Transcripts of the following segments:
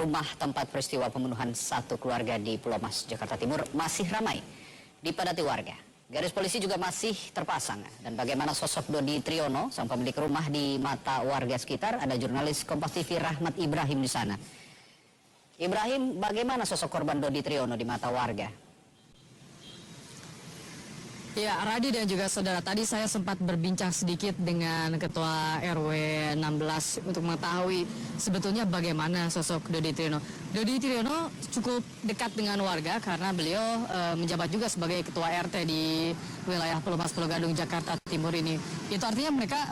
Rumah tempat peristiwa pembunuhan satu keluarga di Pulau Mas, Jakarta Timur masih ramai dipadati warga. Garis polisi juga masih terpasang. Dan bagaimana sosok Dodi Triyono, sang pemilik rumah di mata warga sekitar, ada jurnalis Kompas TV Rahmat Ibrahim di sana. Ibrahim, bagaimana sosok korban Dodi Triyono di mata warga? Ya, Radi dan juga saudara, tadi saya sempat berbincang sedikit dengan Ketua RW 16 untuk mengetahui sebetulnya bagaimana sosok Dodi Triyono. Dodi Triyono cukup dekat dengan warga karena beliau menjabat juga sebagai Ketua RT di wilayah Pulau Mas, Pulau Gadung, Jakarta Timur ini. Itu artinya mereka,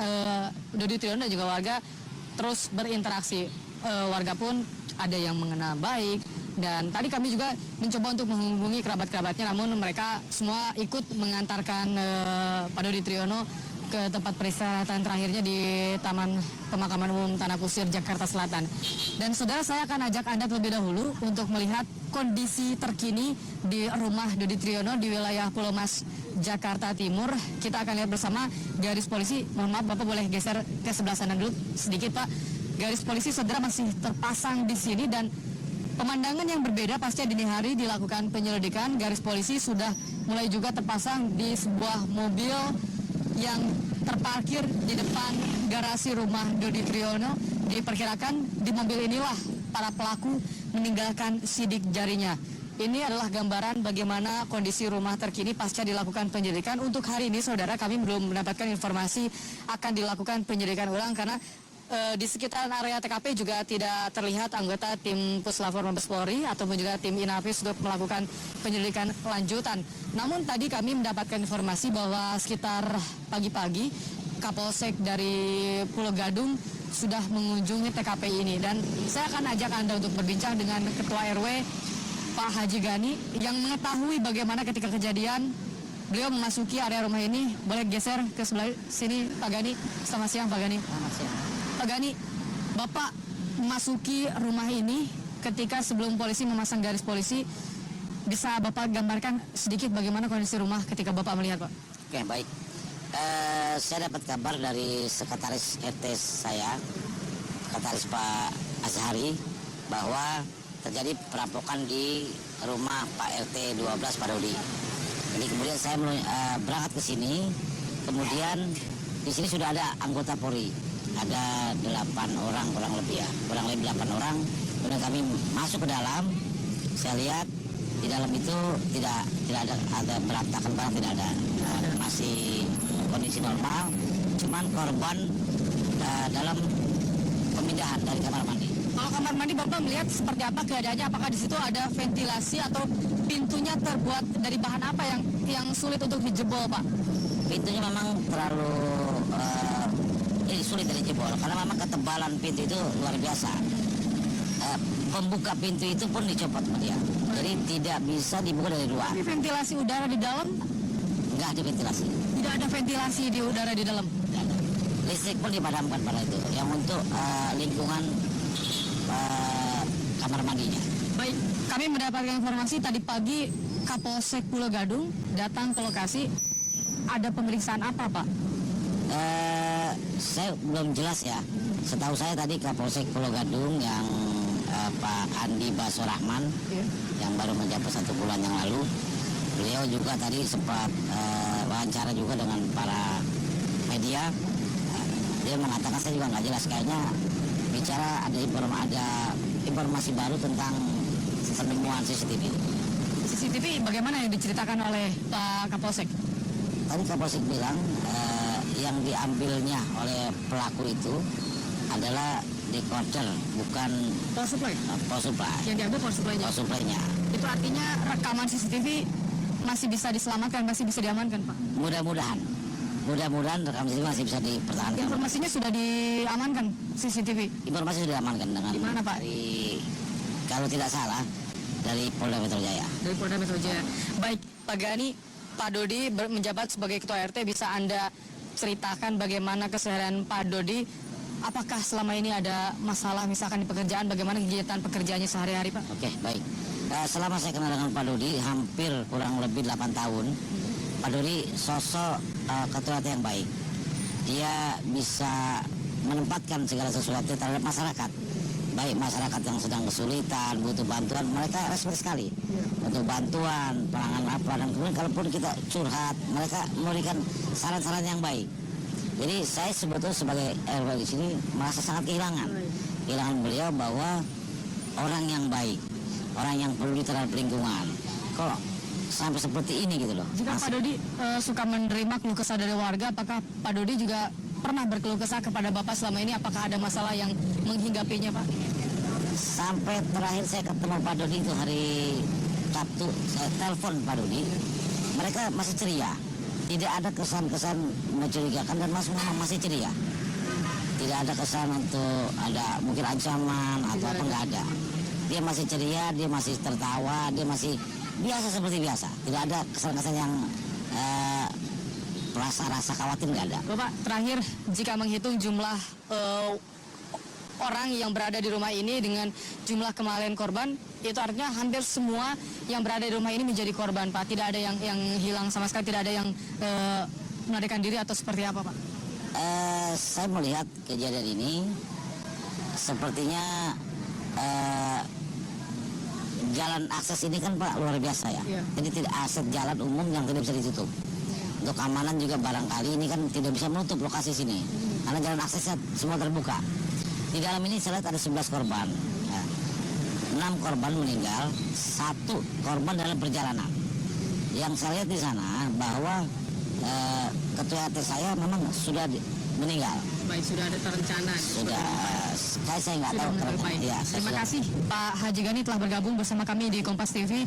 Dodi Triyono dan juga warga terus berinteraksi. Warga pun ada yang mengenal baik. Dan tadi kami juga mencoba untuk menghubungi kerabat-kerabatnya, namun mereka semua ikut mengantarkan Pak Dodi Triyono ke tempat peristirahatan terakhirnya di Taman Pemakaman Umum Tanah Kusir, Jakarta Selatan. Dan saudara, saya akan ajak Anda terlebih dahulu untuk melihat kondisi terkini di rumah Dodi Triyono di wilayah Pulau Mas, Jakarta Timur. Kita akan lihat bersama garis polisi. Mohon maaf, Bapak boleh geser ke sebelah sana dulu sedikit, Pak. Garis polisi saudara masih terpasang di sini dan pemandangan yang berbeda pasca dini hari dilakukan penyelidikan. Garis polisi sudah mulai juga terpasang di sebuah mobil yang terparkir di depan garasi rumah Dodi Triyono. Diperkirakan di mobil inilah para pelaku meninggalkan sidik jarinya. Ini adalah gambaran bagaimana kondisi rumah terkini pasca dilakukan penyelidikan. Untuk hari ini saudara, kami belum mendapatkan informasi akan dilakukan penyelidikan ulang karena di sekitaran area TKP juga tidak terlihat anggota tim Puslapor Mabes Polri ataupun juga tim Inafis untuk melakukan penyelidikan lanjutan. Namun tadi kami mendapatkan informasi bahwa sekitar pagi-pagi Kapolsek dari Pulau Gadung sudah mengunjungi TKP ini. Dan saya akan ajak Anda untuk berbincang dengan Ketua RW Pak Haji Gani yang mengetahui bagaimana ketika kejadian beliau memasuki area rumah ini. Boleh geser ke sebelah sini Pak Gani. Selamat siang Pak Gani. Selamat siang. Pak Gani, Bapak memasuki rumah ini ketika sebelum polisi memasang garis polisi, bisa Bapak gambarkan sedikit bagaimana kondisi rumah ketika Bapak melihat, Pak? Oke, baik. Saya dapat kabar dari sekretaris RT saya, sekretaris Pak Azhari, bahwa terjadi perampokan di rumah Pak RT 12 Pak Dodi. Jadi kemudian saya berangkat ke sini, kemudian di sini sudah ada anggota Polri. Ada 8 orang kurang lebih ya, kurang lebih 8 orang. Kemudian kami masuk ke dalam, saya lihat di dalam itu tidak ada berantakan barang, tidak ada, masih kondisi normal. Cuman korban dalam pemindahan dari kamar mandi. Kalau kamar mandi Bapak melihat seperti apa keadaannya? Apakah di situ ada ventilasi atau pintunya terbuat dari bahan apa yang sulit untuk dijebol, Pak? Pintunya memang terlalu sulit dijebol karena memang ketebalan pintu itu luar biasa. Pembuka pintu itu pun dicopot sama dia, jadi tidak bisa dibuka dari luar. Tapi ventilasi udara di dalam? Nggak ada ventilasi. Tidak ada ventilasi di udara di dalam? Listrik pun dipadamkan pada itu, yang untuk lingkungan kamar mandinya. Baik, kami mendapatkan informasi tadi pagi Kapolsek Pulau Gadung datang ke lokasi. Ada pemeriksaan apa, Pak? Saya belum jelas ya. Setahu saya tadi Kapolsek Pulau Gadung yang Pak Andi Basorahman yang baru menjabat 1 bulan yang lalu, beliau juga tadi sempat wawancara juga dengan para media. Dia mengatakan, saya juga nggak jelas, kayaknya bicara ada informasi baru tentang penemuan CCTV. CCTV bagaimana yang diceritakan oleh Pak Kapolsek? Tadi Kapolsek bilang yang diambilnya oleh pelaku itu adalah decoder, bukan power supply. Power supply. Yang diambil power supply-nya. Power supply-nya. Itu artinya rekaman CCTV masih bisa diselamatkan, masih bisa diamankan, Pak? Mudah-mudahan rekam CCTV masih bisa dipertahankan. Informasinya sudah diamankan CCTV. Informasi sudah diamankan dengan. Di mana, Pak? Kalau tidak salah dari Polda Metro Jaya. Dari Polda Metro Jaya. Baik, Pak Gani, Pak Dodi menjabat sebagai Ketua RT, bisa Anda ceritakan bagaimana keseharian Pak Dodi? Apakah selama ini ada masalah misalkan di pekerjaan, bagaimana kegiatan pekerjaannya sehari-hari, Pak? Oke, baik. Selama saya kenal dengan Pak Dodi hampir kurang lebih 8 tahun, Pak Dodi sosok ketua RT yang baik. Dia bisa menempatkan segala sesuatu terhadap masyarakat. baik masyarakat yang sedang kesulitan, butuh bantuan, mereka respect sekali. Butuh bantuan, penanganan apa, dan kemudian kalaupun kita curhat, mereka memberikan saran-saran yang baik. Jadi saya sebetulnya sebagai RW di sini merasa sangat kehilangan beliau bahwa orang yang baik, orang yang peduli terhadap lingkungan. Kok sampai seperti ini gitu loh. Jika Pak Dodi suka menerima keluh kesah dari warga, apakah Pak Dodi juga pernah berkeluh kesah kepada Bapak selama ini? Apakah ada masalah yang menghinggapinya, Pak? Sampai terakhir saya ketemu Pak Dodi itu hari Sabtu, saya telepon Pak Dodi, mereka masih ceria. Tidak ada kesan-kesan mencurigakan dan masih ceria. Tidak ada kesan untuk ada mungkin ancaman atau apa, nggak ada. Dia masih ceria, dia masih tertawa, dia masih biasa seperti biasa. Tidak ada kesan-kesan yang rasa khawatir, nggak ada. Bapak, terakhir jika menghitung jumlah orang yang berada di rumah ini dengan jumlah kematian korban, itu artinya hampir semua yang berada di rumah ini menjadi korban, Pak. Tidak ada yang hilang sama sekali, tidak ada yang melarikan diri atau seperti apa, Pak? Saya melihat kejadian ini sepertinya jalan akses ini kan Pak luar biasa ya. Iya. Jadi tidak akses jalan umum yang tidak bisa ditutup. Untuk keamanan juga barangkali ini kan tidak bisa menutup lokasi sini. Karena jalan aksesnya semua terbuka. Di dalam ini saya lihat ada 11 korban. Ya. 6 korban meninggal, 1 korban dalam perjalanan. Yang saya lihat di sana bahwa ketua RT saya memang sudah meninggal. Baik, sudah ada terencana. Sudah, saya nggak tahu. Ya, Terima kasih Pak Haji Gani telah bergabung bersama kami di Kompas TV.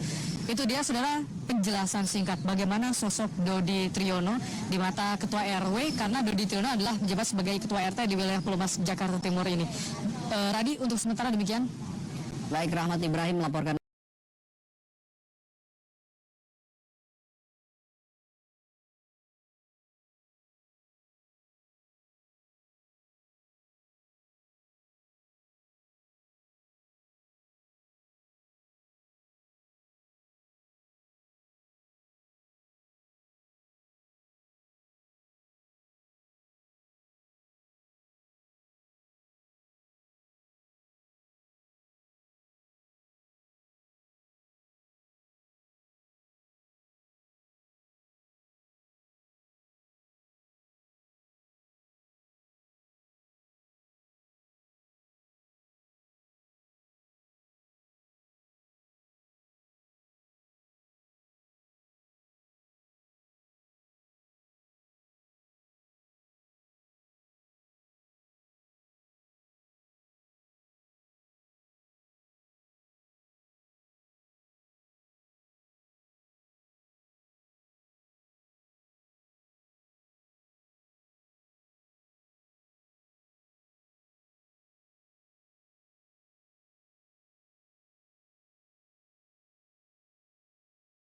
Itu dia, saudara, penjelasan singkat bagaimana sosok Dodi Triyono di mata Ketua RW, karena Dodi Triyono adalah menjabat sebagai Ketua RT di wilayah Pulau Mas, Jakarta Timur ini. Radi, untuk sementara demikian. Baik, Rahmat Ibrahim melaporkan.